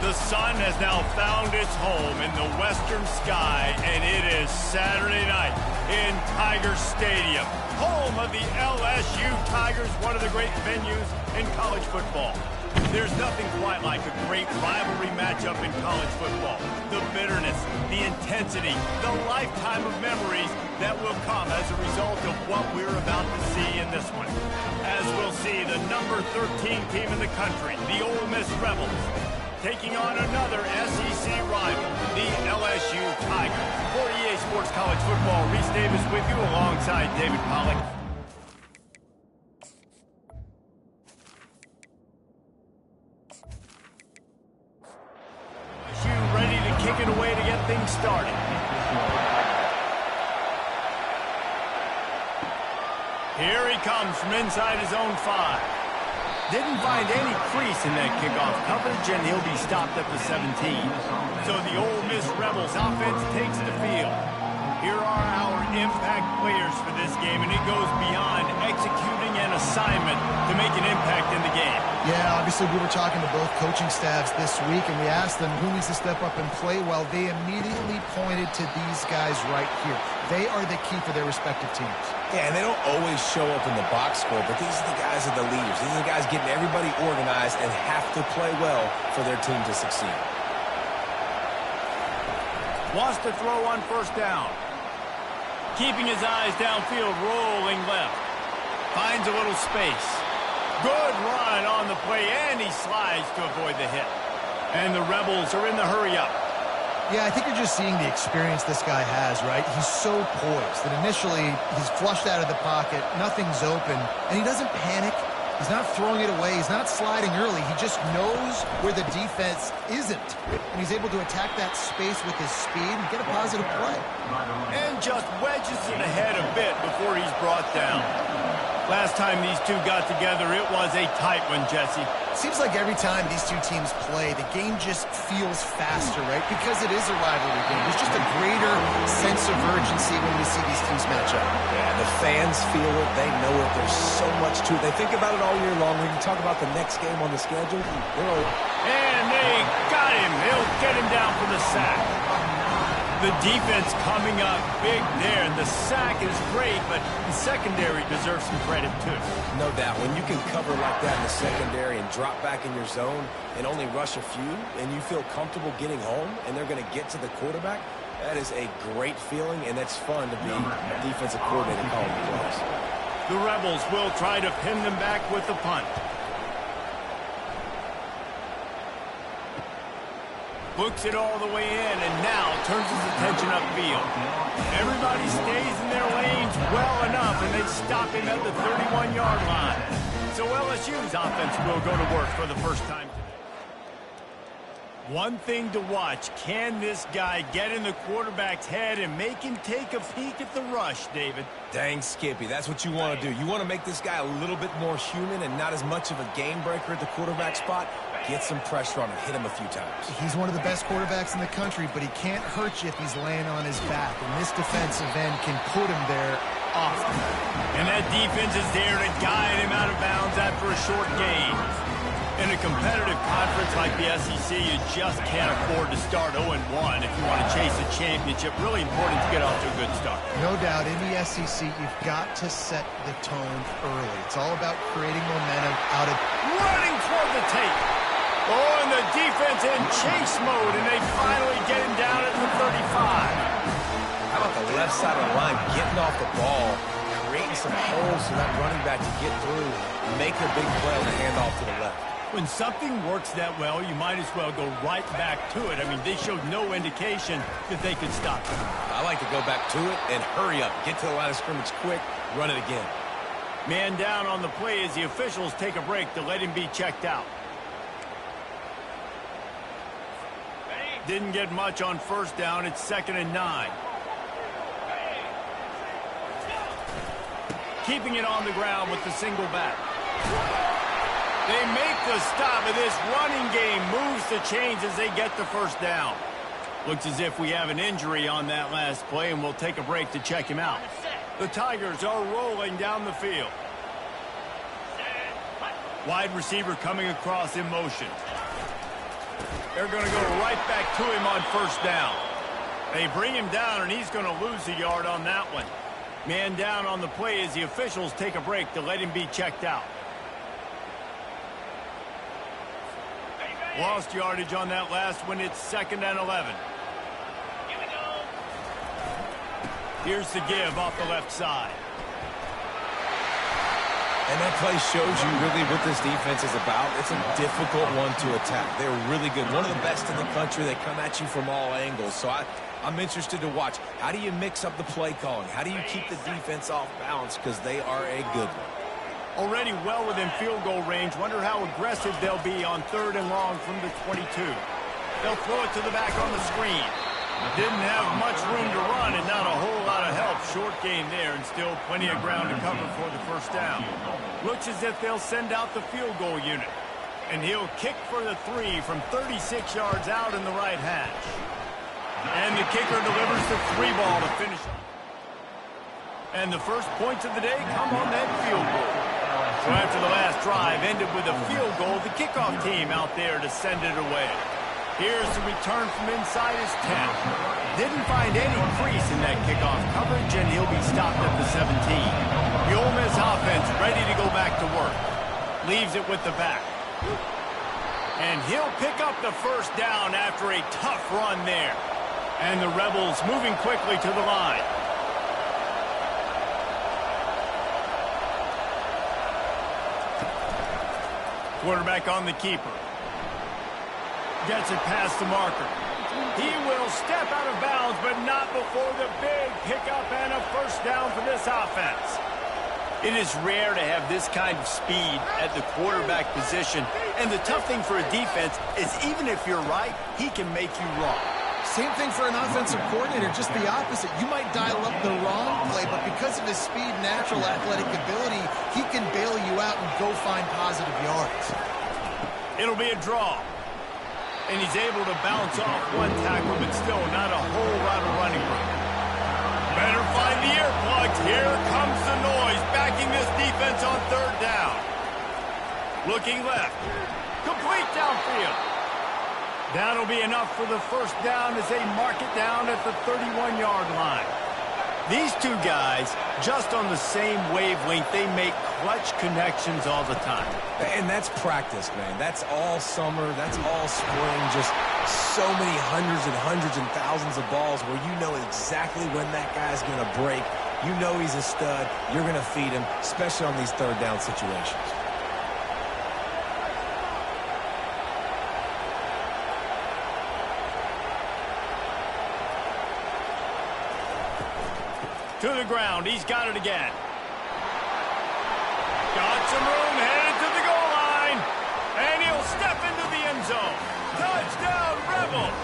The sun has now found its home in the western sky, and it is Saturday night in Tiger Stadium, home of the LSU Tigers, one of the great venues in college football. There's nothing quite like a great rivalry matchup in college football. The bitterness, the intensity, the lifetime of memories that will come as a result of what we're about to see in this one. As we'll see, the number 13 team in the country, the Ole Miss Rebels, taking on another SEC rival, the LSU Tigers. For EA Sports College Football, Reese Davis with you alongside David Pollack. LSU ready to kick it away to get things started. Here he comes from inside his own 5. Didn't find any crease in that kickoff coverage, and he'll be stopped at the 17. So the Ole Miss Rebels offense takes the field. Here are our impact players for this game, and it goes beyond executing an assignment to make an impact in the game. Yeah, obviously we were talking to both coaching staffs this week, and we asked them who needs to step up and play well. They immediately pointed to these guys right here. They are the key for their respective teams. Yeah, and they don't always show up in the box score, but these are the guys that are the leaders. These are the guys getting everybody organized and have to play well for their team to succeed. Wants to throw on first down. Keeping his eyes downfield, rolling left. Finds a little space. Good run on the play, and he slides to avoid the hit. And the Rebels are in the hurry-up. Yeah, I think you're just seeing the experience this guy has, right? He's so poised that initially he's flushed out of the pocket, nothing's open, and he doesn't panic. He's not throwing it away. He's not sliding early. He just knows where the defense isn't, and he's able to attack that space with his speed and get a positive play. And just wedges it ahead a bit before he's brought down. Last time these two got together, it was a tight one, Jesse. Seems like every time these two teams play, the game just feels faster, right? Because it is a rivalry game. There's just a greater sense of urgency when we see these teams match up. Yeah, the fans feel it. They know it. There's so much to it. They think about it all year long. When you talk about the next game on the schedule, and they got him. He'll get him down for the sack. The defense coming up big there, and the sack is great, but the secondary deserves some credit too. No doubt. When you can cover like that in the secondary and drop back in your zone and only rush a few, and you feel comfortable getting home, and they're going to get to the quarterback, that is a great feeling, and that's fun to be a defensive coordinator calling the plays. The Rebels will try to pin them back with the punt. Books it all the way in, and now turns his attention upfield. Everybody stays in their lanes well enough, and they stop him at the 31-yard line. So LSU's offense will go to work for the first time today. One thing to watch, can this guy get in the quarterback's head and make him take a peek at the rush, David? Dang, Skippy, that's what you want to do. You want to make this guy a little bit more human and not as much of a game breaker at the quarterback spot. Get some pressure on him, hit him a few times. He's one of the best quarterbacks in the country, but he can't hurt you if he's laying on his back. And this defensive end can put him there often. And that defense is there to guide him out of bounds after a short gain. In a competitive conference like the SEC, you just can't afford to start 0-1 if you want to chase a championship. Really important to get off to a good start. No doubt, in the SEC, you've got to set the tone early. It's all about creating momentum out of... Running toward the tape. Oh, and the defense in chase mode, and they finally get him down at the 35. How about the left side of the line getting off the ball, creating some holes for that running back to get through, make a big play on the handoff to the left. When something works that well, you might as well go right back to it. I mean, they showed no indication that they could stop it. I like to go back to it and hurry up. Get to the line of scrimmage quick, run it again. Man down on the play as the officials take a break to let him be checked out. Didn't get much on first down. It's 2nd and 9. Keeping it on the ground with the single back. They make the stop, and this running game moves the chains as they get the first down. Looks as if we have an injury on that last play, and we'll take a break to check him out. The Tigers are rolling down the field. Wide receiver coming across in motion. They're going to go right back to him on first down. They bring him down, and he's going to lose a yard on that one. Man down on the play as the officials take a break to let him be checked out. Lost yardage on that last one. It's 2nd and 11. Here's the give off the left side. And that play shows you really what this defense is about. It's a difficult one to attack. They're really good. One of the best in the country. They come at you from all angles. So I'm interested to watch. How do you mix up the play calling? How do you keep the defense off balance? Because they are a good one. Already well within field goal range. Wonder how aggressive they'll be on 3rd and long from the 22. They'll throw it to the back on the screen. Didn't have much room to run and not a whole lot of help. Short gain there and still plenty of ground to cover for the first down. Looks as if they'll send out the field goal unit. And he'll kick for the 3 from 36 yards out in the right hash. And the kicker delivers the 3 ball to finish up. And the first points of the day come on that field goal. So after the last drive ended with a field goal, the kickoff team out there to send it away. Here's the return from inside his 10. Didn't find any crease in that kickoff coverage, and he'll be stopped at the 17. The Ole Miss offense ready to go back to work. Leaves it with the back. And he'll pick up the first down after a tough run there. And the Rebels moving quickly to the line. Quarterback on the keeper. Gets it past the marker. He will step out of bounds, but not before the big pickup and a first down for this offense. It is rare to have this kind of speed at the quarterback position, and the tough thing for a defense is even if you're right, he can make you wrong. Same thing for an offensive coordinator, just the opposite. You might dial up the wrong play, but because of his speed, natural athletic ability, he can bail you out and go find positive yards. It'll be a draw. And he's able to bounce off one tackle, but still not a whole lot of running room. Better find the earplugs. Here comes the noise, backing this defense on 3rd down. Looking left. Complete downfield. That'll be enough for the first down as they mark it down at the 31-yard line. These two guys, just on the same wavelength, they make clutch connections all the time. And that's practice, man. That's all summer. That's all spring. Just so many hundreds and thousands of balls where you know exactly when that guy's going to break. You know he's a stud. You're going to feed him, especially on these 3rd down situations. To the ground. He's got it again. Got some room, headed to the goal line. And he'll step into the end zone. Touchdown, Rebels!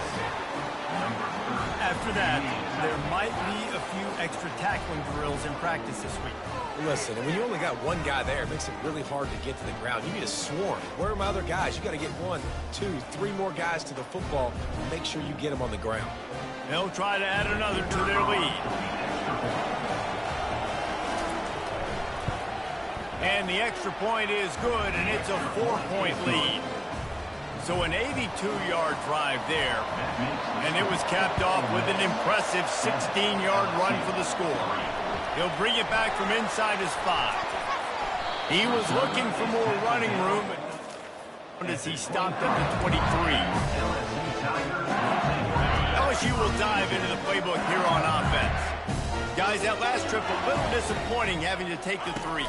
After that, there might be a few extra tackling drills in practice this week. Listen, when you only got one guy there, it makes it really hard to get to the ground. You need a swarm. Where are my other guys? You got to get 1, 2, 3 more guys to the football and make sure you get them on the ground. They'll try to add another to their lead. And the extra point is good, and it's a 4-point lead. So an 82-yard drive there, and it was capped off with an impressive 16-yard run for the score. He'll bring it back from inside his 5. He was looking for more running room as he stopped at the 23. LSU will dive into the playbook here on offense. Guys, that last trip a little disappointing having to take the 3.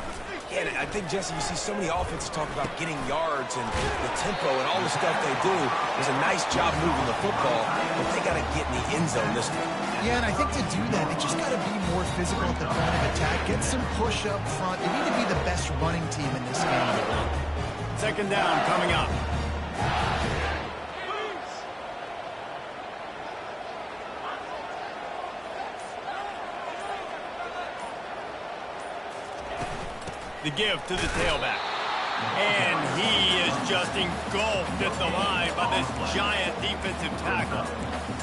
And I think, Jesse, you see so many offenses talk about getting yards and the tempo and all the stuff they do. It was a nice job moving the football, but they got to get in the end zone this time. Yeah, and I think to do that, they just got to be more physical at the point of attack, get some push up front. They need to be the best running team in this game. 2nd down coming up. The give to the tailback. And he is just engulfed at the line by this giant defensive tackle.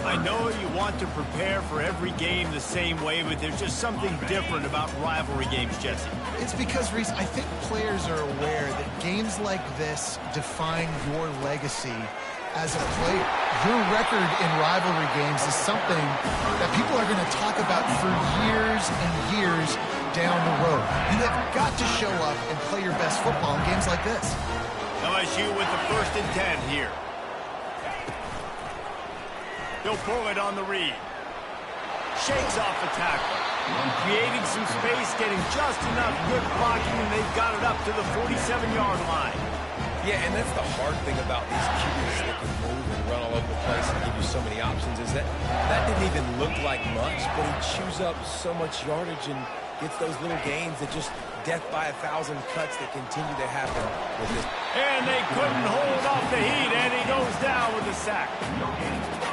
I know you want to prepare for every game the same way, but there's just something different about rivalry games, Jesse. It's because, Reese, I think players are aware that games like this define your legacy as a player. Your record in rivalry games is something that people are going to talk about for years and years down the road. You have got to show up and play your best football in games like this. LSU with the 1st and 10 here. He'll pull it on the read. Shakes off the tackle. Creating some space, getting just enough good blocking, and they've got it up to the 47-yard line. Yeah, and that's the hard thing about these QBs that can move and run all over the place and give you so many options is that didn't even look like much, but he chews up so much yardage and gets those little gains that just death by 1,000 cuts that continue to happen with this. And they couldn't hold off the heat, and he goes down with a sack.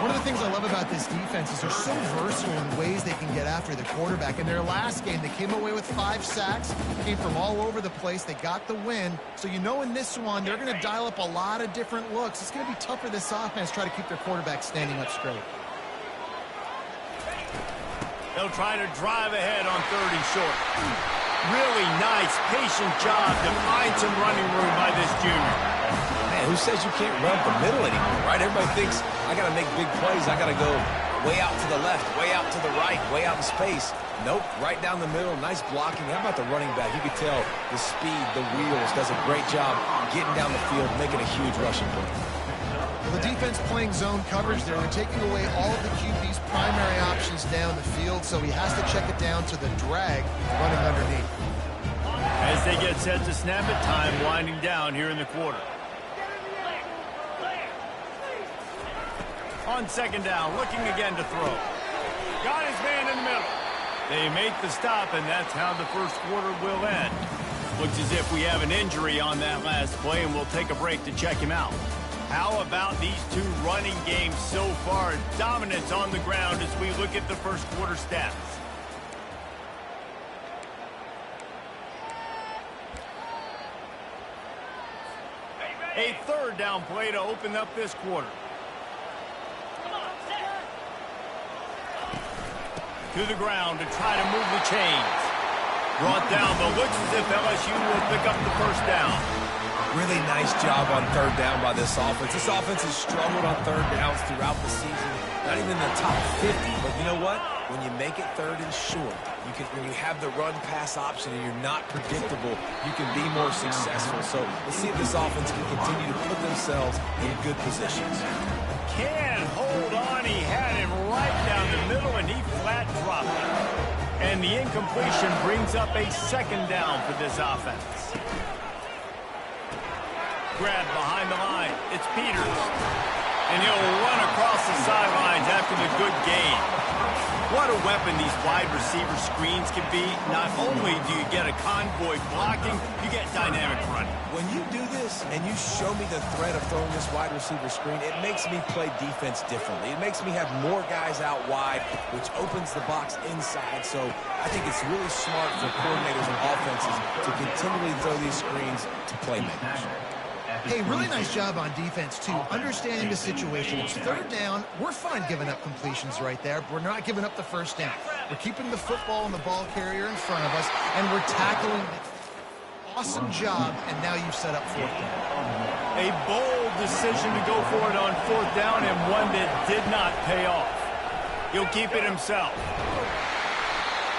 One of the things I love about this defense is they're so versatile in ways they can get after the quarterback. In their last game, they came away with 5 sacks, came from all over the place. They got the win. So you know in this one, they're going to dial up a lot of different looks. It's going to be tough for this offense to try to keep their quarterback standing up straight. They'll try to drive ahead on 3rd and short. Really nice, patient job to find some running room by this junior. Man, who says you can't run the middle anymore, right? Everybody thinks, I got to make big plays. I got to go way out to the left, way out to the right, way out in space. Nope, right down the middle, nice blocking. How about the running back? You could tell the speed, the wheels, does a great job getting down the field, making a huge rushing play. Well, the defense playing zone coverage there. They're taking away all of the QB's primary options down the field, so he has to check it down to the drag running underneath. As they get set to snap it, time winding down here in the quarter. On 2nd down, looking again to throw. Got his man in the middle. They make the stop, and that's how the 1st quarter will end. Looks as if we have an injury on that last play, and we'll take a break to check him out. How about these 2 running games so far? Dominance on the ground as we look at the 1st quarter stats. A 3rd down play to open up this quarter. To the ground to try to move the chains. Brought down, but looks as if LSU will pick up the 1st down. Really nice job on 3rd down by this offense. This offense has struggled on 3rd downs throughout the season. Not even in the top 50, but you know what? When you make it 3rd and short, when you have the run-pass option and you're not predictable, you can be more successful. So let's see if this offense can continue to put themselves in good positions. Can't hold on. He had him right down the middle, and he flat dropped it. And the incompletion brings up a 2nd down for this offense. Grab behind the line. It's Peters. And he'll run across the sidelines after the good gain. What a weapon these wide receiver screens can be. Not only do you get a convoy blocking, you get dynamic running. When you do this and you show me the threat of throwing this wide receiver screen, it makes me play defense differently. It makes me have more guys out wide, which opens the box inside. So I think it's really smart for coordinators and offenses to continually throw these screens to playmakers. Hey, really nice job on defense, too, understanding the situation. It's 3rd down. We're fine giving up completions right there. We're not giving up the 1st down. We're keeping the football and the ball carrier in front of us, and we're tackling it. Awesome job, and now you've set up 4th down. A bold decision to go for it on 4th down, and one that did not pay off. He'll keep it himself.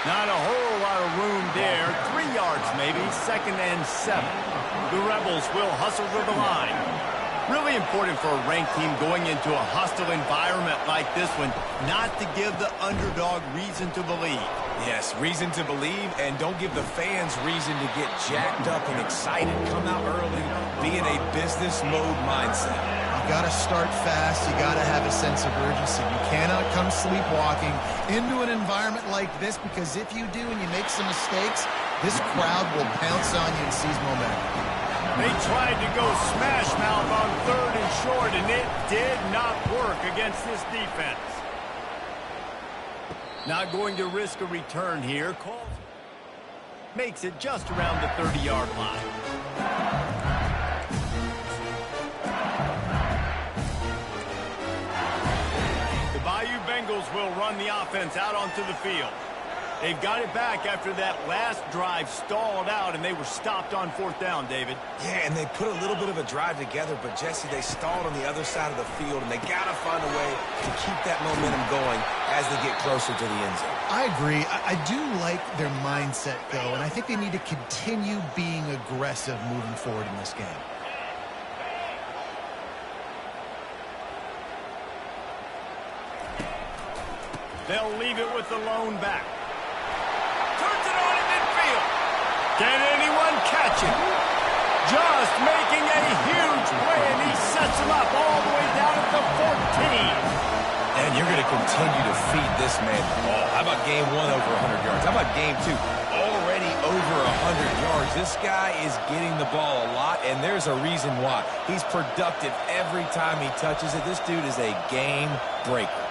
Not a whole lot of room there. 3 yards maybe, 2nd and 7. The Rebels will hustle to the line. Really important for a ranked team going into a hostile environment like this one, not to give the underdog reason to believe. Yes, reason to believe, and don't give the fans reason to get jacked up and excited. Come out early, be in a business mode mindset. You got to start fast. You got to have a sense of urgency. You cannot come sleepwalking into an environment like this, because if you do and you make some mistakes, this crowd will pounce on you and seize momentum. They tried to go smash mouth on 3rd and short, and it did not work against this defense. Not going to risk a return here. Calls. Makes it just around the 30-yard line. The Bayou Bengals will run the offense out onto the field. They've got it back after that last drive stalled out, and they were stopped on 4th down, David. Yeah, and they put a little bit of a drive together, but, Jesse, they stalled on the other side of the field, and they got to find a way to keep that momentum going as they get closer to the end zone. I agree. I do like their mindset, though, and I think they need to continue being aggressive moving forward in this game. They'll leave it with the lone back. Turns it on in midfield. Can anyone catch it? Just making a huge play, and he sets him up all the way down at the 14. And you're going to continue to feed this man the ball. How about game 1 over 100 yards? How about game 2? Already over 100 yards. This guy is getting the ball a lot, and there's a reason why. He's productive every time he touches it. This dude is a game breaker.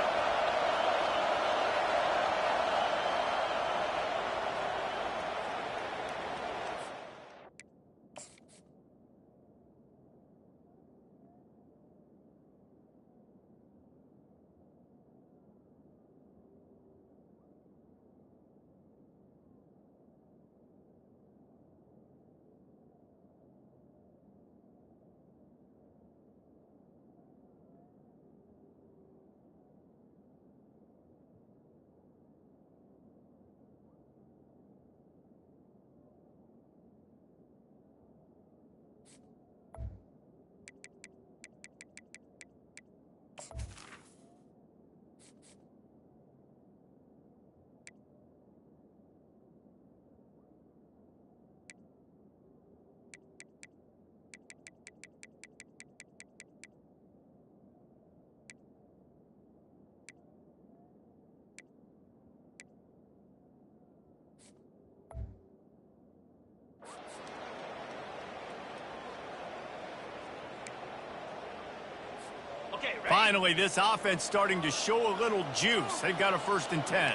Finally, this offense starting to show a little juice. They've got a 1st and 10.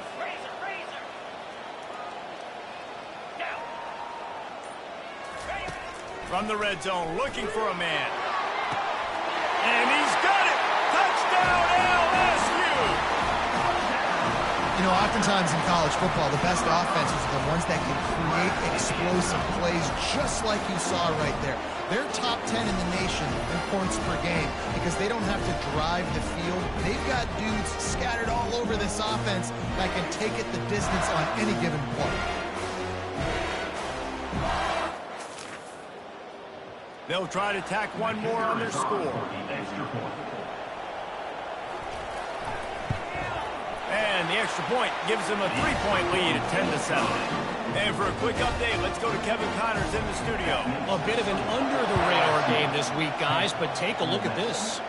From the red zone, looking for a man. And he's got it! Touchdown, LSU! You know, oftentimes in college football, the best offenses are the ones that can create explosive plays just like you saw right there. They're top 10 in the nation in points per game because they don't have to drive the field. They've got dudes scattered all over this offense that can take it the distance on any given play. They'll try to tack one more on their score. And the extra point gives them a 3-point lead at 10-7. And for a quick update, let's go to Kevin Connors in the studio. A bit of an under-the-radar game this week, guys, but take a look at this.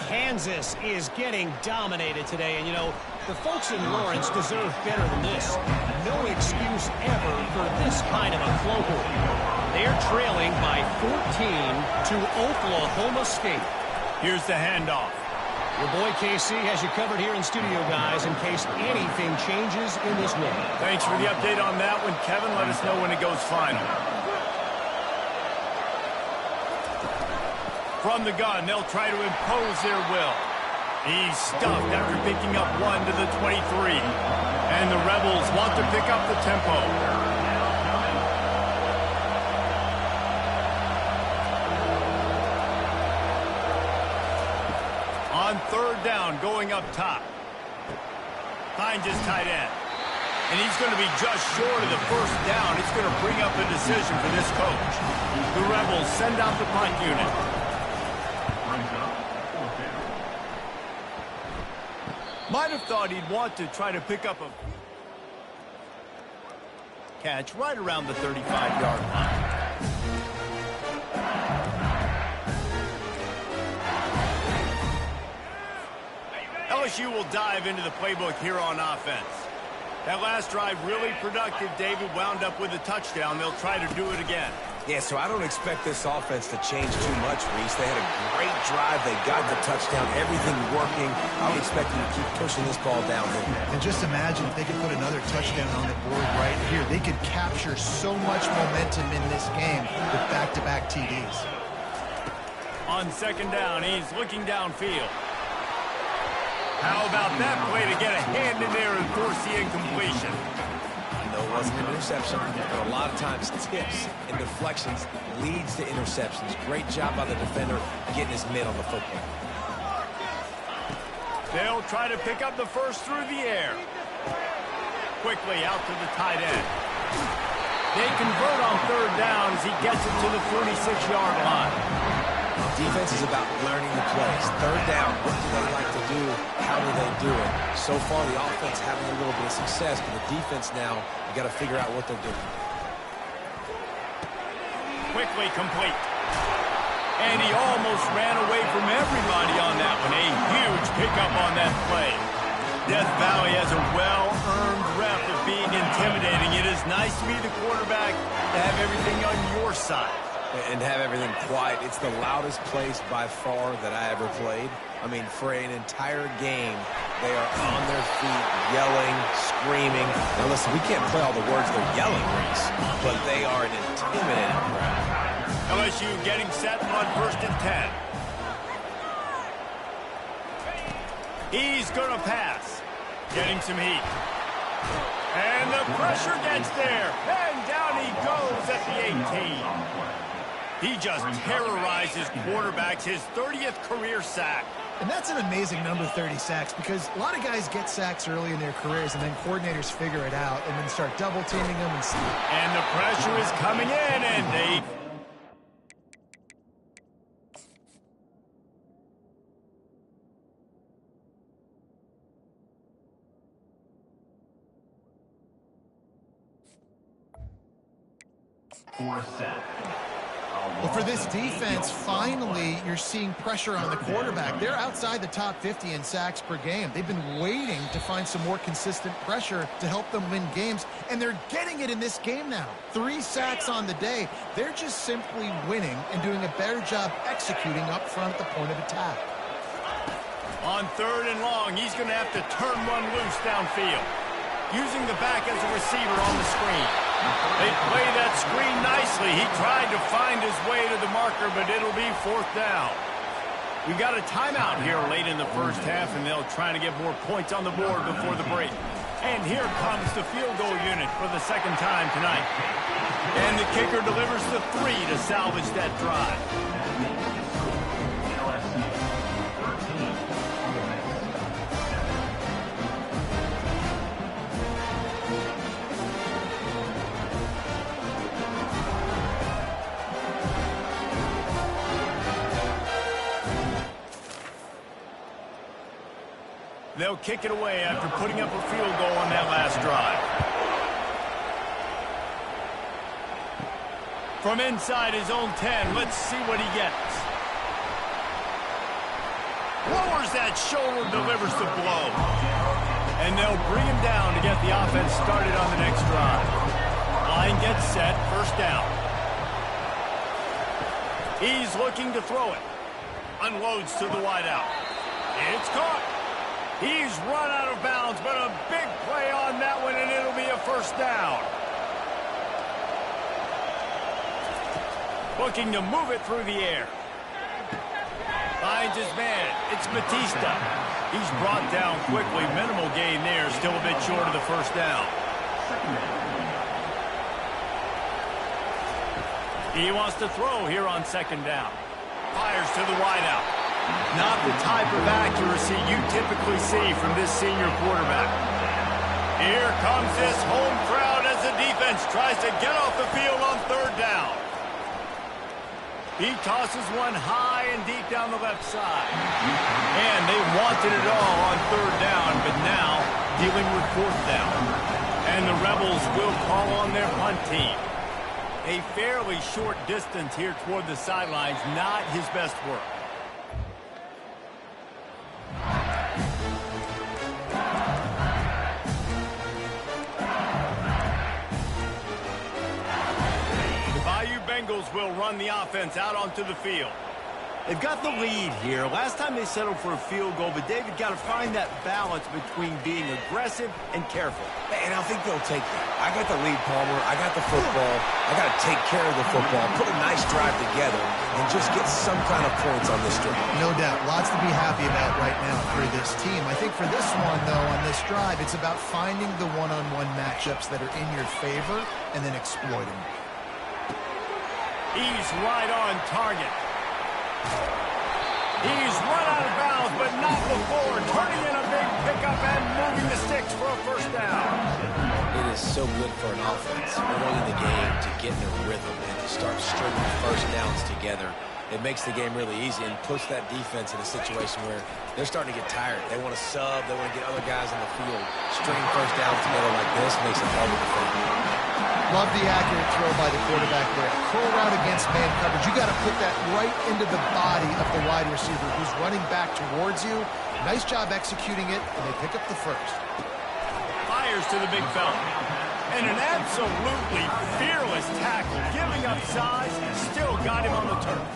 Kansas is getting dominated today, and, you know, the folks in Lawrence deserve better than this. No excuse ever for this kind of a clunker. They're trailing by 14 to Oklahoma State. Here's the handoff. Your boy KC has you covered here in studio, guys, in case anything changes in this one. Thanks for the update on that one, Kevin. Let us know when it goes final. From the gun, they'll try to impose their will. He's stuffed after picking up 1 to the 23. And the Rebels want to pick up the tempo. On 3rd down, going up top. Finds his tight end. And he's going to be just short of the 1st down. It's going to bring up a decision for this coach. The Rebels send out the punt unit. Might have thought he'd want to try to pick up a catch right around the 35-yard line. LSU will dive into the playbook here on offense. That last drive really productive. David wound up with a touchdown. They'll try to do it again. Yeah, so I don't expect this offense to change too much, Reese. They had a great drive. They got the touchdown. Everything working. I would expect them to keep pushing this ball downhill. And just imagine if they could put another touchdown on the board right here. They could capture so much momentum in this game with back-to-back TDs. On 2nd down, he's looking downfield. How about that play to get a hand in there and force the incompletion? No, it wasn't an interception, but a lot of times tips and deflections leads to interceptions. Great job by the defender getting his mitt on the football. They'll try to pick up the first through the air. Quickly out to the tight end. They convert on third down as he gets it to the 46-yard line. Defense is about learning the plays. Third down, what do they like to do? How do they do it? So far, the offense having a little bit of success, but the defense now, you got to figure out what they're doing. Quickly complete. And he almost ran away from everybody on that one. A huge pickup on that play. Death Valley has a well-earned rep of being intimidating. It is nice to be the quarterback, to have everything on your side. And have everything quiet. It's the loudest place by far that I ever played. I mean, for an entire game, they are on their feet, yelling, screaming. Now listen, we can't play all the words they're yelling, Reese, but they are an intimidating crowd. LSU getting set on 1st and 10. He's going to pass. Getting some heat. And the pressure gets there. And down he goes at the 18. He just terrorizes quarterbacks, his 30th career sack. And that's an amazing number, 30 sacks, because a lot of guys get sacks early in their careers, and then coordinators figure it out and then start double-teaming them. And the pressure is coming in, and they... Well, for this defense, finally, you're seeing pressure on the quarterback. They're outside the top 50 in sacks per game. They've been waiting to find some more consistent pressure to help them win games, and they're getting it in this game now. 3 sacks on the day. They're just simply winning and doing a better job executing up front at the point of attack. On 3rd and long, he's going to have to turn one loose downfield. Using the back as a receiver on the screen. They play that screen nicely. He tried to find his way to the marker, but it'll be 4th down. We've got a timeout here late in the first half, and they'll try to get more points on the board before the break. And here comes the field goal unit for the 2nd time tonight. And the kicker delivers the 3 to salvage that drive. They'll kick it away after putting up a field goal on that last drive. From inside his own 10, let's see what he gets. Lowers that shoulder, delivers the blow. And they'll bring him down to get the offense started on the next drive. Line gets set, 1st down. He's looking to throw it. Unloads to the wideout. It's caught. He's run out of bounds, but a big play on that one, and it'll be a 1st down. Looking to move it through the air. Finds his man. It's Batista. He's brought down quickly. Minimal gain there. Still a bit short of the 1st down. He wants to throw here on 2nd down. Fires to the wideout. Not the type of accuracy you typically see from this senior quarterback. Here comes this home crowd as the defense tries to get off the field on 3rd down. He tosses one high and deep down the left side. And they wanted it all on 3rd down, but now dealing with 4th down. And the Rebels will call on their punt team. A fairly short distance here toward the sidelines, not his best work. Bengals will run the offense out onto the field. They've got the lead here. Last time they settled for a field goal, but David got to find that balance between being aggressive and careful. And I think they'll take that. I got the lead, Palmer. I got the football. I got to take care of the football, put a nice drive together, and just get some kind of points on this drive. No doubt. Lots to be happy about right now through this his team. I think for this one, though, on this drive, it's about finding the one-on-one matchups that are in your favor and then exploiting. He's right on target. He's run out of bounds, but not before. Turning in a big pickup and moving the sticks for a first down. It is so good for an offense early in the game to get in a rhythm and to start stringing first downs together. It makes the game really easy and puts that defense in a situation where they're starting to get tired. They want to sub. They want to get other guys on the field. Stringing first downs together like this makes it hard to defend. Love the accurate throw by the quarterback there. Curl route against man coverage. You got to put that right into the body of the wide receiver who's running back towards you. Nice job executing it, and they pick up the first. Fires to the big fella. And an absolutely fearless tackle, giving up size, still got him on the turf.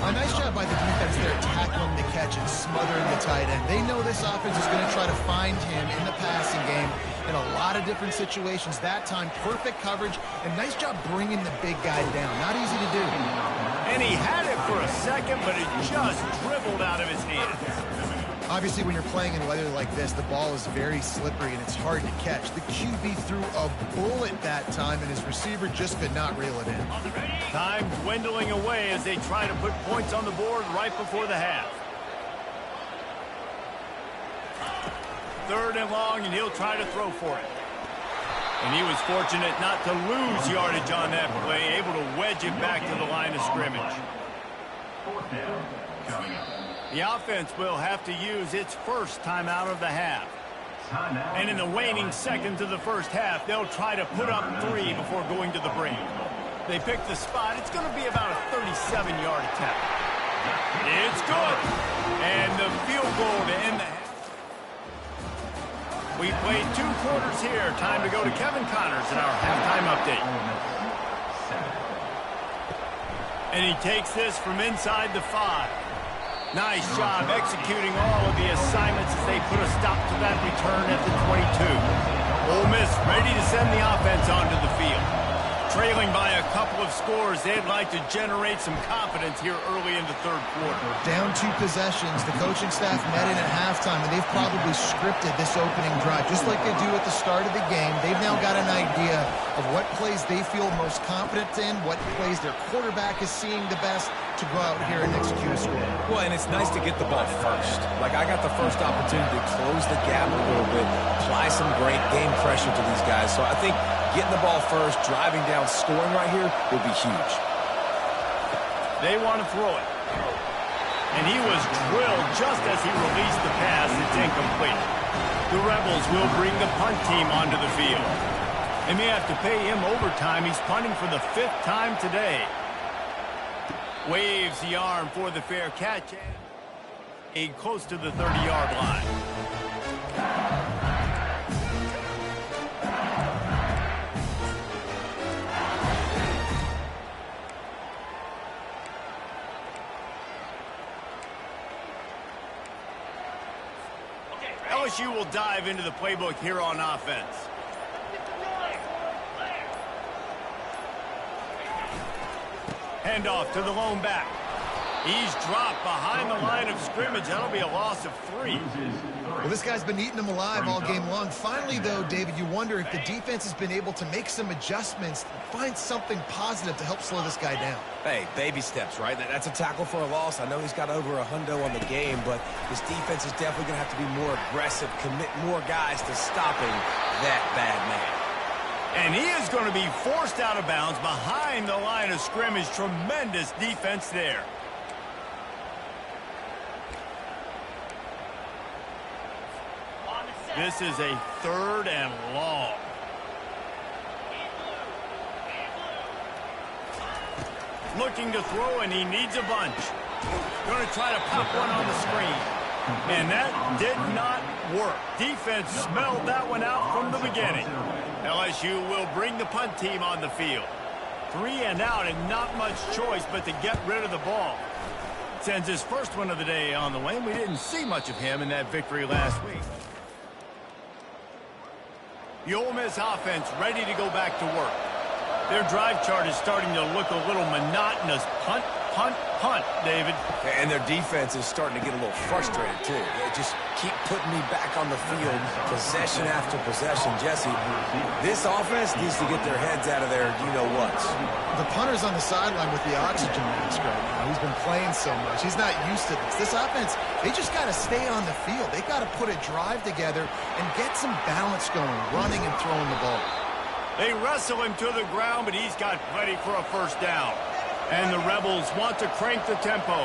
A nice job by the defense there, tackling the catch and smothering the tight end. They know this offense is going to try to find him in the passing game in a lot of different situations. That time, perfect coverage, and nice job bringing the big guy down. Not easy to do. And he had it for a second, but it just dribbled out of his hands. Obviously, when you're playing in weather like this, the ball is very slippery and it's hard to catch. The QB threw a bullet that time, and his receiver just could not reel it in. Time dwindling away as they try to put points on the board right before the half. 3rd and long, and he'll try to throw for it. And he was fortunate not to lose yardage on that play, able to wedge it back to the line of scrimmage. The offense will have to use its first timeout of the half. And in the waning seconds of the first half, they'll try to put up 3 before going to the break. They pick the spot. It's going to be about a 37-yard attack. It's good. And the field goal to end the half. We played 2 quarters here. Time to go to Kevin Connors in our halftime update. And he takes this from inside the 5. Nice job executing all of the assignments as they put a stop to that return at the 22. Ole Miss ready to send the offense onto the field. Trailing by a couple of scores, they'd like to generate some confidence here early in the 3rd quarter. Down 2 possessions. The coaching staff met in at halftime, and they've probably scripted this opening drive. Just like they do at the start of the game, they've now got an idea of what plays they feel most confident in, what plays their quarterback is seeing the best to go out here and execute a score. Well, and it's nice to get the ball first. Like, I got the first opportunity to close the gap a little bit, apply some great game pressure to these guys. So I think getting the ball first, driving down, scoring right here will be huge. They want to throw it. And he was drilled just as he released the pass. It's incomplete. The Rebels will bring the punt team onto the field. They may have to pay him overtime. He's punting for the 5th time today. Waves the arm for the fair catch. And close to the 30-yard line. LSU will dive into the playbook here on offense. Handoff to the lone back. He's dropped behind the line of scrimmage. That'll be a loss of 3. Well, this guy's been eating them alive all game long. Finally, though, David, you wonder if the defense has been able to make some adjustments, find something positive to help slow this guy down. Hey, baby steps, right? That's a tackle for a loss. I know he's got over $100 on the game, but this defense is definitely going to have to be more aggressive, commit more guys to stopping that bad man. And he is going to be forced out of bounds behind the line of scrimmage. Tremendous defense there. This is a 3rd and long. Looking to throw, and he needs a bunch. Going to try to pop one on the screen. And that did not work. Defense smelled that one out from the beginning. LSU will bring the punt team on the field. 3 and out, and not much choice but to get rid of the ball. Sends his first one of the day on the way. We didn't see much of him in that victory last week. The Ole Miss offense ready to go back to work. Their drive chart is starting to look a little monotonous. Punt, punt, punt, David. And their defense is starting to get a little frustrated, too. They just keep putting me back on the field, possession after possession. Jesse, this offense needs to get their heads out of their you-know-whats. The punter's on the sideline with the oxygen mask right now. He's been playing so much. He's not used to this. This offense, they just got to stay on the field. They got to put a drive together and get some balance going, running and throwing the ball. They wrestle him to the ground, but he's got plenty for a first down. And the Rebels want to crank the tempo.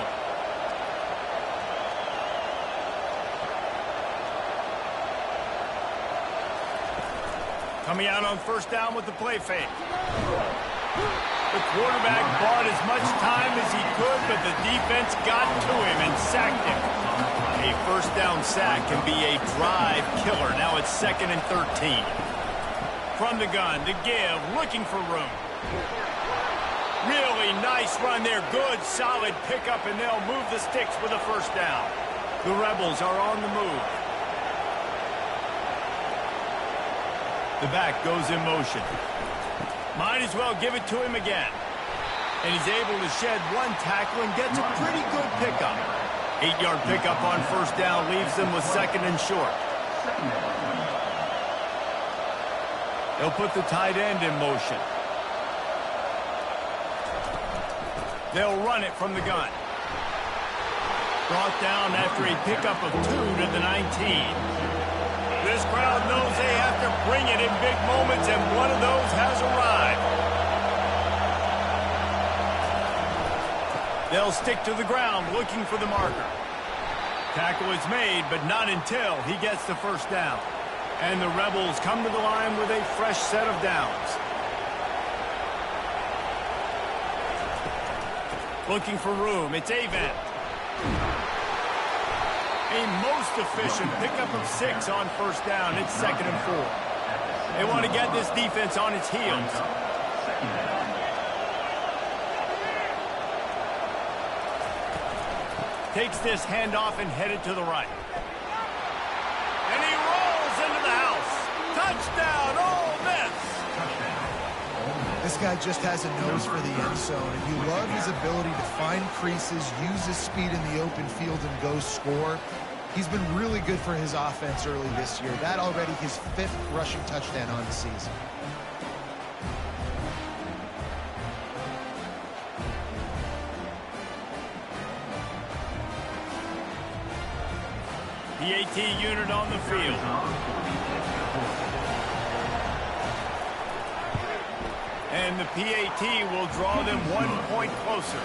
Coming out on first down with the play fake. The quarterback bought as much time as he could, but the defense got to him and sacked him. A first down sack can be a drive killer. Now it's 2nd and 13. From the gun, to give, looking for room. Really nice run there. Good, solid pickup, and they'll move the sticks with a first down. The Rebels are on the move. The back goes in motion. Might as well give it to him again. And he's able to shed one tackle and gets a pretty good pickup. 8-yard pickup on first down leaves them with 2nd and short. They'll put the tight end in motion. They'll run it from the gun. Brought down after a pickup of 2 to the 19. This crowd knows they have to bring it in big moments, and one of those has arrived. They'll stick to the ground looking for the marker. Tackle is made, but not until he gets the first down. And the Rebels come to the line with a fresh set of downs. Looking for room. It's Avent. A most efficient pickup of 6 on first down. It's 2nd and 4. They want to get this defense on its heels. Takes this handoff and headed to the right. And he rolls into the house. Touchdown, Ole Miss. This guy just has a nose for the end zone, and you love his ability to find creases, use his speed in the open field, and go score. He's been really good for his offense early this year. That already his 5th rushing touchdown on the season. The AT unit on the field. And the PAT will draw them 1 point closer.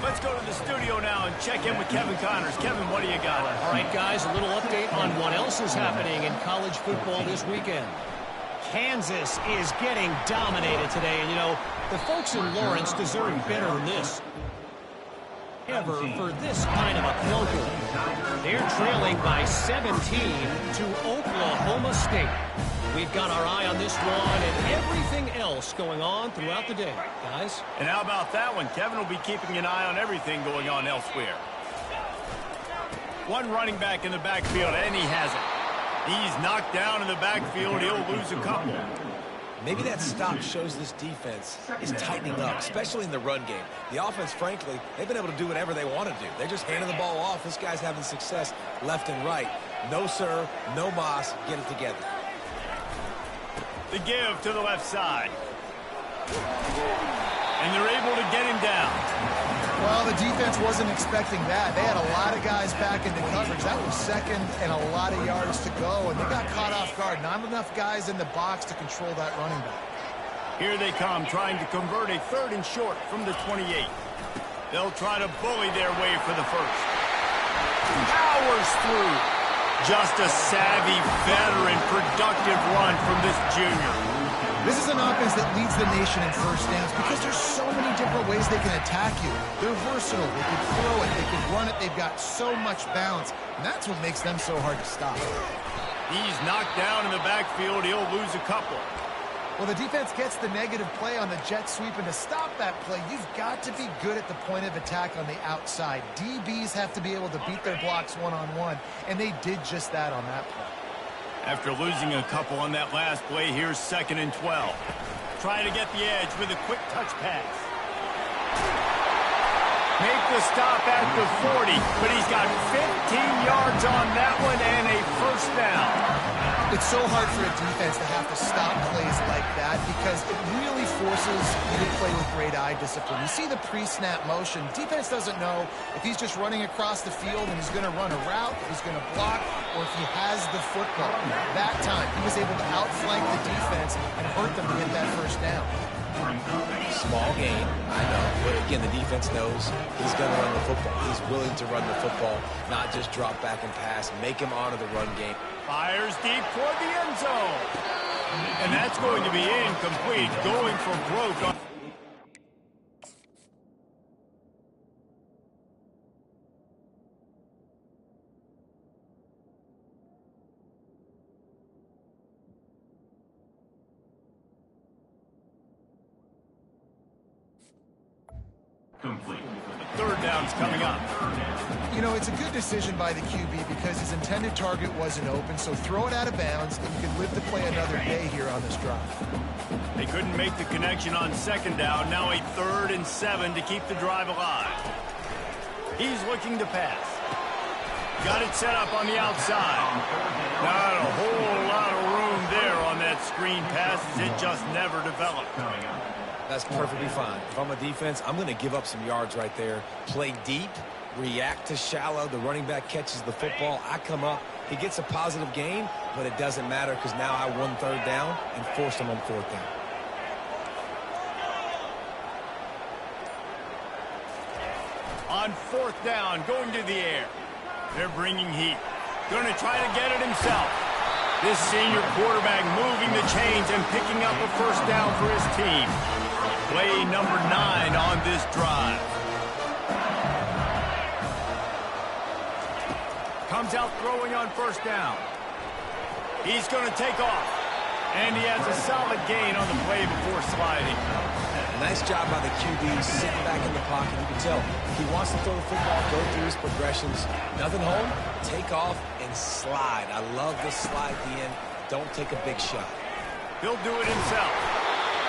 Let's go to the studio now and check in with Kevin Connors. Kevin, what do you got? All right, guys, a little update on what else is happening in college football this weekend. Kansas is getting dominated today, and, you know, the folks in Lawrence deserve better than this. Ever for this kind of a clunker. They're trailing by 17 to Oklahoma State. We've got our eye on this one and everything else going on throughout the day, guys. And how about that one? Kevin will be keeping an eye on everything going on elsewhere. One running back in the backfield, and he has it. He's knocked down in the backfield. He'll lose a couple. Maybe that stop shows this defense is tightening up, especially in the run game. The offense, frankly, they've been able to do whatever they want to do. They're just handing the ball off. This guy's having success left and right. No, sir, no mas. Get it together. The give to the left side. And they're able to get him down. Well, the defense wasn't expecting that. They had a lot of guys back into coverage. That was 2nd and a lot of yards to go, and they got caught off guard. Not enough guys in the box to control that running back. Here they come, trying to convert a 3rd and short from the 28. They'll try to bully their way for the first. Powers through. Just a savvy, veteran, productive run from this junior. This is an offense that leads the nation in first downs because there's so many different ways they can attack you. They're versatile. They can throw it. They can run it. They've got so much balance, and that's what makes them so hard to stop. He's knocked down in the backfield. He'll lose a couple. Well, the defense gets the negative play on the jet sweep, and to stop that play, you've got to be good at the point of attack on the outside. DBs have to be able to beat their blocks one-on-one, and they did just that on that play. After losing a couple on that last play, here's 2nd and 12. Trying to get the edge with a quick touch pass. Make the stop at the 40, but he's got 15 yards on that one and a first down. It's so hard for a defense to have to stop plays like that because it really forces you to play with great eye discipline. You see the pre-snap motion. Defense doesn't know if he's just running across the field and he's going to run a route, if he's going to block, or if he has the football. That time, he was able to outflank the defense and hurt them to get that first down. Small gain, I know. But again, the defense knows he's going to run the football. He's willing to run the football, not just drop back and pass, make him honor the run game. Fires deep toward the end zone. And that's going to be incomplete, going for broke. Complete. Third down's coming up. You know, it's a good decision by the QB because his intended target wasn't open, so throw it out of bounds, and you can live to play another day here on this drive. They couldn't make the connection on second down. Now a 3rd and 7 to keep the drive alive. He's looking to pass. Got it set up on the outside. Not a whole lot of room there on that screen pass as it just never developed. That's perfectly fine. If I'm a defense, I'm going to give up some yards right there. Play deep, react to shallow. The running back catches the football. I come up. He gets a positive gain, but it doesn't matter because now I won 3rd down and forced him on 4th down. On 4th down, going to the air. They're bringing heat. Going to try to get it himself. This senior quarterback moving the chains and picking up a first down for his team. Play number 9 on this drive. Comes out throwing on first down. He's going to take off. And he has a solid gain on the play before sliding. Nice job by the QB sitting back in the pocket. You can tell he wants to throw the football, go through his progressions. Nothing home, take off and slide. I love this slide at the end. Don't take a big shot. He'll do it himself.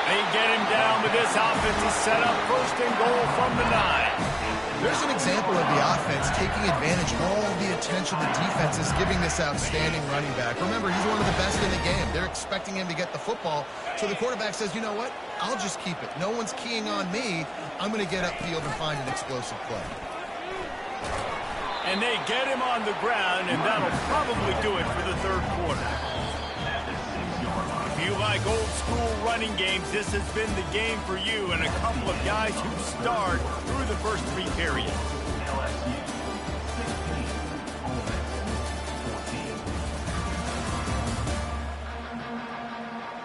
They get him down, but this offense is set up 1st and goal from the 9. There's an example of the offense taking advantage of all the attention the defense is giving this outstanding running back. Remember, he's one of the best in the game. They're expecting him to get the football. So the quarterback says, you know what? I'll just keep it. No one's keying on me. I'm going to get upfield and find an explosive play. And they get him on the ground, and that'll probably do it for the 3rd quarter. If you like old-school running games, this has been the game for you and a couple of guys who starred through the first 3 periods.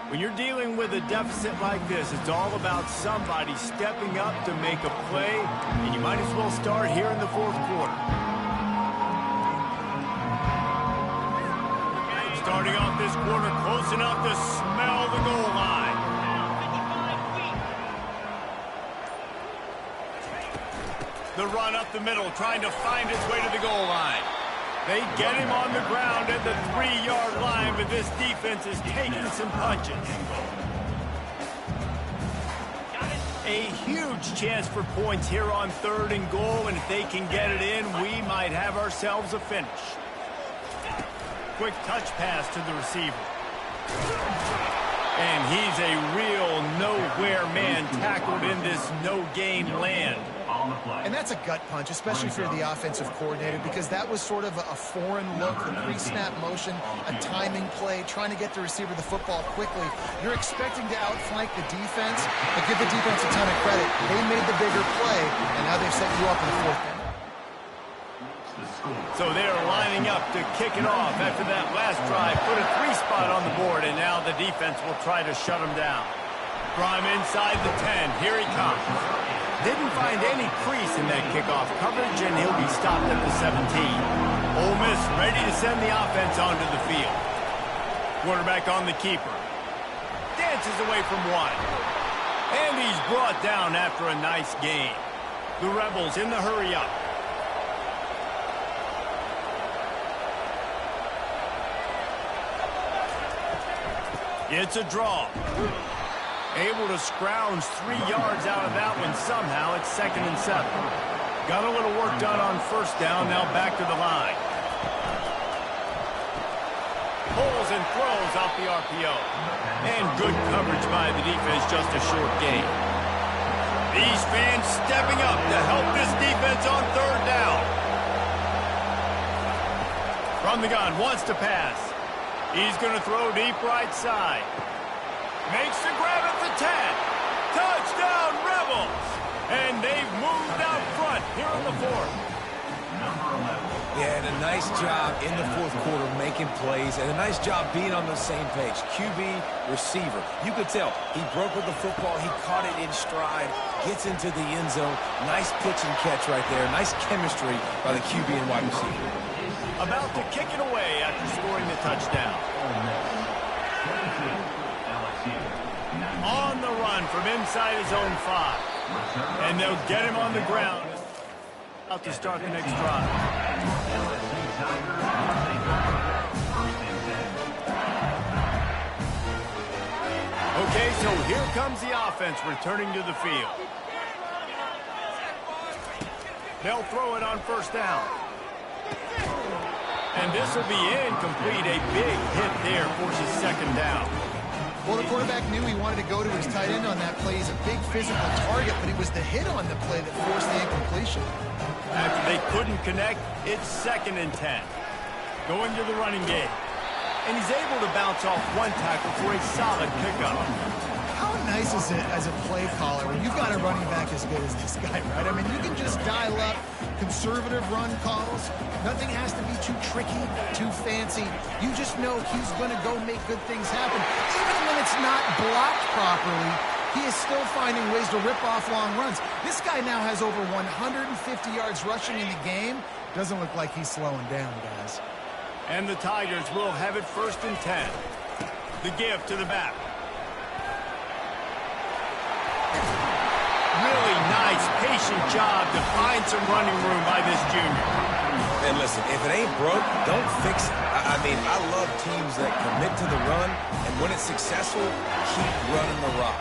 When you're dealing with a deficit like this, it's all about somebody stepping up to make a play, and you might as well start here in the 4th quarter. Starting off this quarter close enough to smell the goal line. The run up the middle, trying to find his way to the goal line. They get him on the ground at the 3-yard line, but this defense is taking some punches. A huge chance for points here on 3rd and goal, and if they can get it in, we might have ourselves a finish. Quick touch pass to the receiver. And he's a real nowhere man tackled in this no-gain land. And that's a gut punch, especially if you're the offensive coordinator, because that was sort of a foreign look, the pre-snap motion, a timing play, trying to get the receiver the football quickly. You're expecting to outflank the defense, but give the defense a ton of credit. They made the bigger play, and now they've set you up in the 4th down. So they're lining up to kick it off after that last drive. Put a 3-spot on the board, and now the defense will try to shut him down. From inside the 10, here he comes. Didn't find any crease in that kickoff coverage, and he'll be stopped at the 17. Ole Miss ready to send the offense onto the field. Quarterback on the keeper. Dances away from one. And he's brought down after a nice gain. The Rebels in the hurry-up. It's a draw. Able to scrounge 3 yards out of that one somehow. It's 2nd and 7. Got a little work done on first down. Now back to the line. Pulls and throws off the RPO. And good coverage by the defense, just a short gain. These fans stepping up to help this defense on third down. From the gun, wants to pass. He's going to throw deep right side. Makes the grab at the 10. Touchdown, Rebels! And they've moved out front here in the fourth. Yeah, and a nice job in the fourth quarter making plays, and a nice job being on the same page. QB, receiver. You could tell he broke with the football. He caught it in stride, gets into the end zone. Nice pitch and catch right there. Nice chemistry by the QB and wide receiver. About to kick it away after scoring the touchdown. On the run from inside his own 5. And they'll get him on the ground. Out to start the next drive. Okay, so here comes the offense returning to the field. They'll throw it on first down. And this will be incomplete. A big hit there forces second down. Well, the quarterback knew he wanted to go to his tight end on that play. He's a big physical target, but it was the hit on the play that forced the incompletion. After they couldn't connect, it's 2nd and 10. Going to the running game. And he's able to bounce off one tackle for a solid pickup. How nice is it as a play caller when you've got a running back as good as this guy, right? I mean, you can just dial up conservative run calls. Nothing has to be too tricky, too fancy. You just know he's going to go make good things happen. Even when it's not blocked properly, he is still finding ways to rip off long runs. This guy now has over 150 yards rushing in the game. Doesn't look like he's slowing down, guys. And the Tigers will have it 1st and 10. The give to the back. Really nice, patient job to find some running room by this junior. And listen, if it ain't broke, don't fix it. I mean, I love teams that commit to the run, and when it's successful, keep running the rock.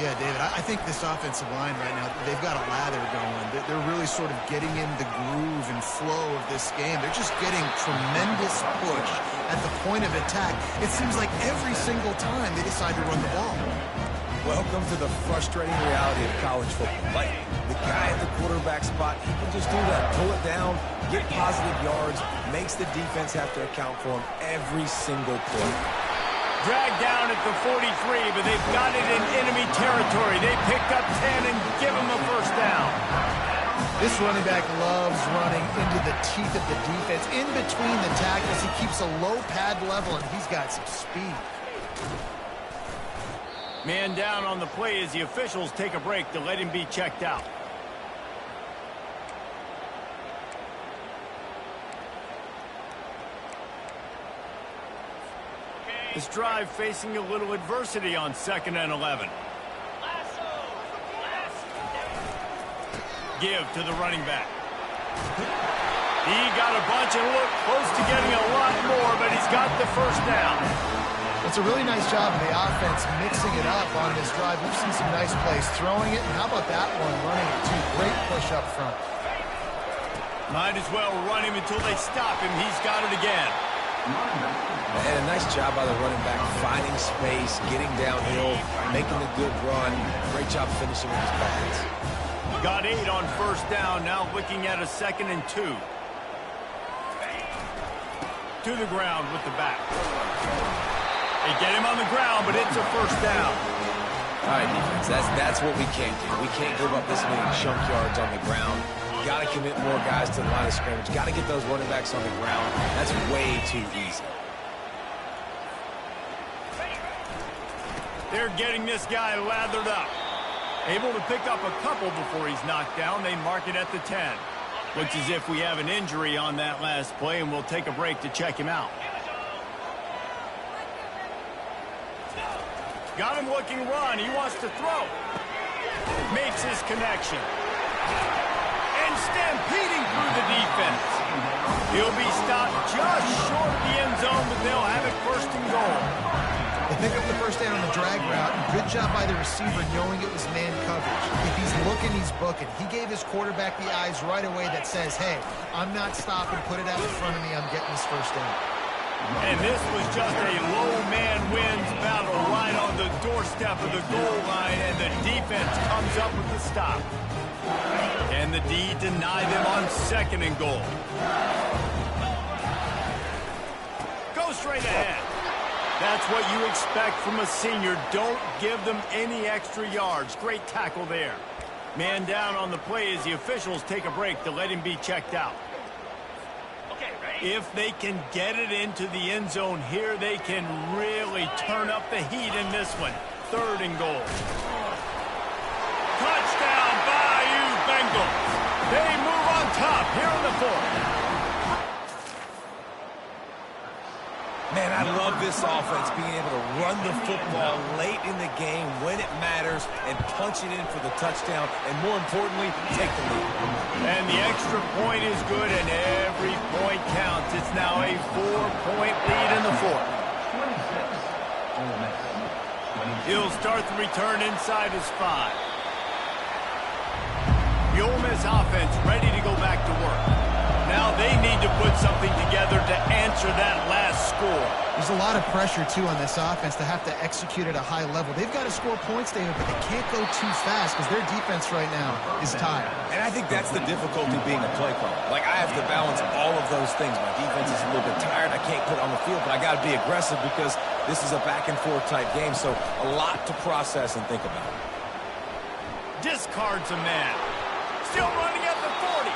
Yeah, David, I think this offensive line right now, they've got a lather going. They're really sort of getting in the groove and flow of this game. They're just getting tremendous push at the point of attack. It seems like every single time they decide to run the ball. Welcome to the frustrating reality of college football. Like, the guy at the quarterback spot, he can just do that. Pull it down, get positive yards, makes the defense have to account for him every single play. Dragged down at the 43, but they've got it in enemy territory. They picked up 10 and give him a first down. This running back loves running into the teeth of the defense. In between the tackles, he keeps a low pad level, and he's got some speed. Man down on the play as the officials take a break to let him be checked out. This drive facing a little adversity on 2nd and 11. Give to the running back. He got a bunch and looked close to getting a lot more, but he's got the first down. It's a really nice job of the offense mixing it up on this drive. We've seen some nice plays throwing it, and how about that one, running it too? Great push up front. Might as well run him until they stop him. He's got it again. And a nice job by the running back, finding space, getting downhill, making a good run. Great job finishing with his pads. Got 8 on first down, now looking at a 2nd and 2. To the ground with the back. They get him on the ground, but it's a first down. All right, defense, that's what we can't do. We can't give up this many chunk yards on the ground. Got to commit more guys to the line of scrimmage. Got to get those running backs on the ground. That's way too easy. They're getting this guy lathered up. Able to pick up a couple before he's knocked down. They mark it at the 10. Looks as if we have an injury on that last play, and we'll take a break to check him out. Got him looking run. He wants to throw. Makes his connection. And stampeding through the defense. He'll be stopped just short of the end zone, but they'll have it 1st and goal. pick up the first down on the drag route. Good job by the receiver knowing it was man coverage. If he's looking, he's booking. He gave his quarterback the eyes right away that says, hey, I'm not stopping. Put it out in front of me. I'm getting this first down. And this was just a low man wins battle right on the doorstep of the goal line, and the defense comes up with the stop. And the D deny them on 2nd and goal. Go straight ahead. That's what you expect from a senior. Don't give them any extra yards. Great tackle there. Man down on the play as the officials take a break to let him be checked out. If they can get it into the end zone here, they can really turn up the heat in this one. 3rd and goal. Touchdown, Bayou Bengals. They move on top here in the 4th. Man, I love this offense being able to run the football late in the game when it matters and punch it in for the touchdown, and more importantly, take the lead. And the extra point is good, and every point counts. It's now a 4-point lead in the 4th. He'll start the return inside his 5. The Ole Miss offense ready to go back to work. Now they need to put something together to answer that last score. There's a lot of pressure, too, on this offense to have to execute at a high level. They've got to score points, David, but they can't go too fast because their defense right now is tired. And I think that's the difficulty being a play caller. Like, I have to balance all of those things. My defense is a little bit tired. I can't put on the field, but I got to be aggressive because this is a back-and-forth type game, so a lot to process and think about. Discards a man. Still running at the 40.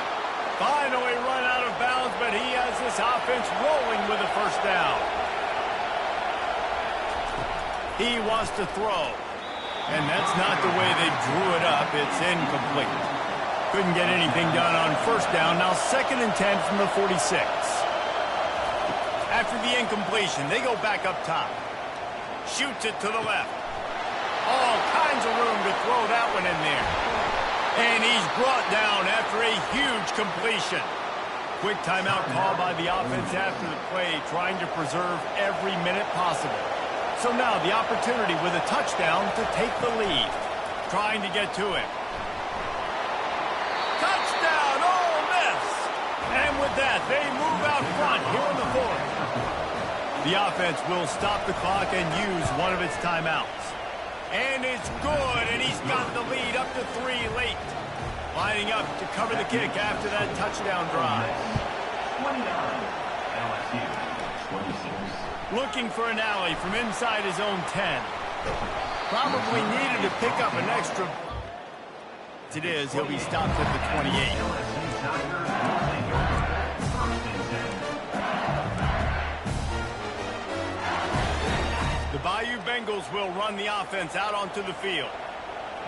Finally run out of bounds, but he has this offense rolling with a first down. He wants to throw. And that's not the way they drew it up. It's incomplete. Couldn't get anything done on first down. Now 2nd and 10 from the 46. After the incompletion, they go back up top. Shoots it to the left. All kinds of room to throw that one in there. And he's brought down after a huge completion. Quick timeout call by the offense after the play, trying to preserve every minute possible. So now the opportunity with a touchdown to take the lead. Trying to get to it. Touchdown, Ole Miss! And with that, they move out front here in the 4th. The offense will stop the clock and use one of its timeouts. And it's good, and he's got the lead up to 3 late. Lining up to cover the kick after that touchdown drive. 29, LSU, 26. Looking for an alley from inside his own 10. Probably needed to pick up an extra. It is, he'll be stopped at the 28. The Bayou Bengals will run the offense out onto the field.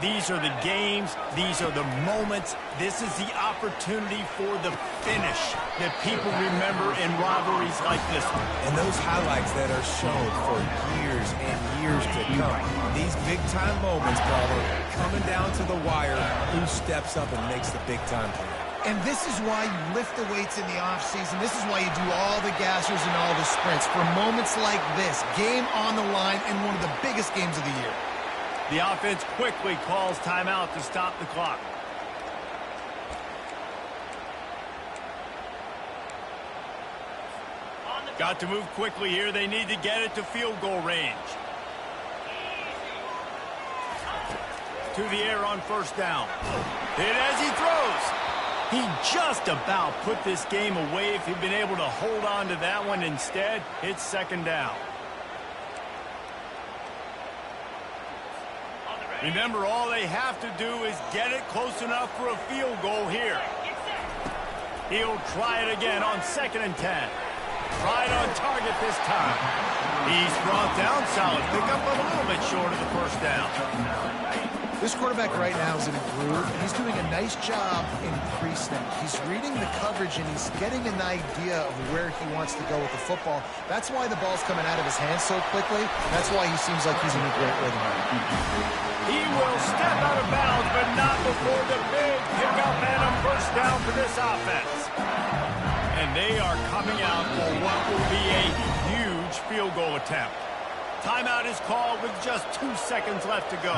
These are the games. These are the moments. This is the opportunity for the finish that people remember in rivalries like this one. And those highlights that are shown for years and years to come. These big-time moments, Paula, coming down to the wire, who steps up and makes the big-time play. And this is why you lift the weights in the offseason. This is why you do all the gassers and all the sprints. For moments like this, game on the line in one of the biggest games of the year. The offense quickly calls timeout to stop the clock. Got to move quickly here. They need to get it to field goal range. To the air on first down. Hit as he throws. He just about put this game away if he'd been able to hold on to that one. Instead, it's 2nd down. Remember, all they have to do is get it close enough for a field goal here. He'll try it again on 2nd and 10. Right on target this time. He's brought down. Solid pickup, but a little bit short of the first down. This quarterback right now is in a groove. He's doing a nice job in pre-snap. He's reading the coverage, and he's getting an idea of where he wants to go with the football. That's why the ball's coming out of his hands so quickly. That's why he seems like he's in a great rhythm. He will step out of bounds, but not before the big pickup and a first down for this offense. And they are coming out for what will be a huge field goal attempt. Timeout is called with just 2 seconds left to go.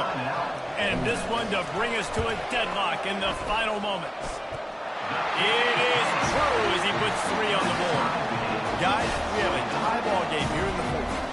And this one to bring us to a deadlock in the final moments. It is true as he puts 3 on the board. Guys, we have a tie ball game here in the fourth.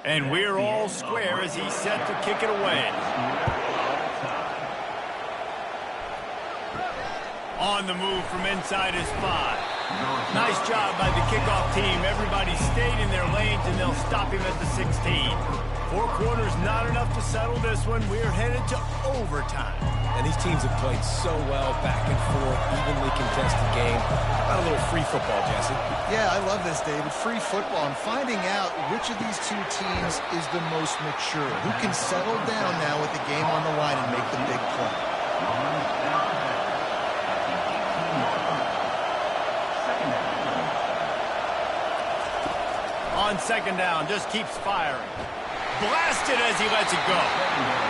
And we're all square as he's set to kick it away. On the move from inside his 5. Nice job by the kickoff team. Everybody stayed in their lanes, and they'll stop him at the 16. 4 quarters, not enough to settle this one. We're headed to overtime. And these teams have played so well, back and forth, evenly contested game. How about a little free football, Jesse? Yeah, I love this, David. Free football and finding out which of these two teams is the most mature. Who can settle down now with the game on the line and make the big play. On second down, just keeps firing. Blasted as he lets it go.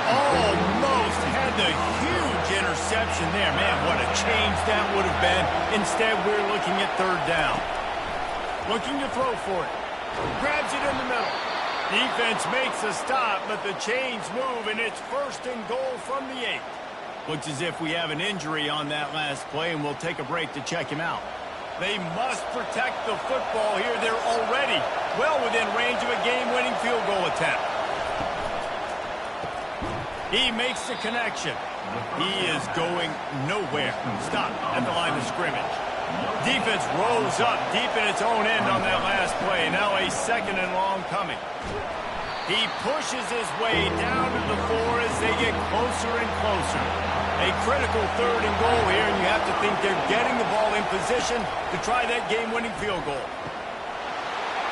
Almost had the huge interception there. Man, what a change that would have been. Instead, we're looking at third down. Looking to throw for it. Grabs it in the middle. Defense makes a stop, but the chains move, and it's first and goal from the 8. Looks as if we have an injury on that last play, and we'll take a break to check him out. They must protect the football here. They're already well within range of a game-winning field goal attempt. He makes the connection. He is going nowhere. Stop at the line of scrimmage. Defense rose up deep in its own end on that last play. Now a second and long coming. He pushes his way down to the 4 as they get closer and closer. A critical third and goal here, and you have to think they're getting the ball in position to try that game-winning field goal.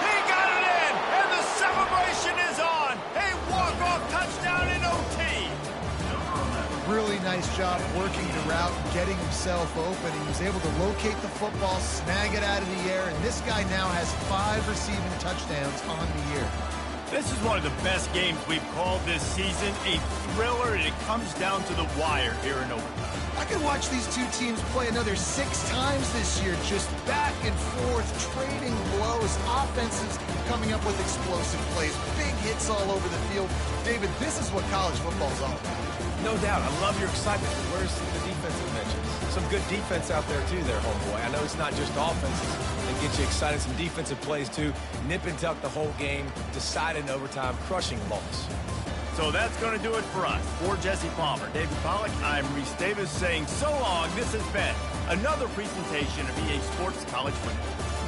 He got it in, and the celebration is on. A walk-off touchdown in OT. Really nice job working the route, getting himself open. He was able to locate the football, snag it out of the air, and this guy now has 5 receiving touchdowns on the year. This is one of the best games we've called this season. A thriller, and it comes down to the wire here in overtime. I could watch these two teams play another 6 times this year, just back and forth, trading blows, offenses coming up with explosive plays, big hits all over the field. David, this is what college football is all about. No doubt. I love your excitement. Where's the defensive mentions? Some good defense out there, too, there, homeboy. I know it's not just offenses that get you excited. Some defensive plays, too. Nip and tuck the whole game. Decided in overtime. Crushing loss. So that's going to do it for us. For Jesse Palmer, David Pollack, I'm Reese Davis saying so long. This has been another presentation of EA Sports College Football.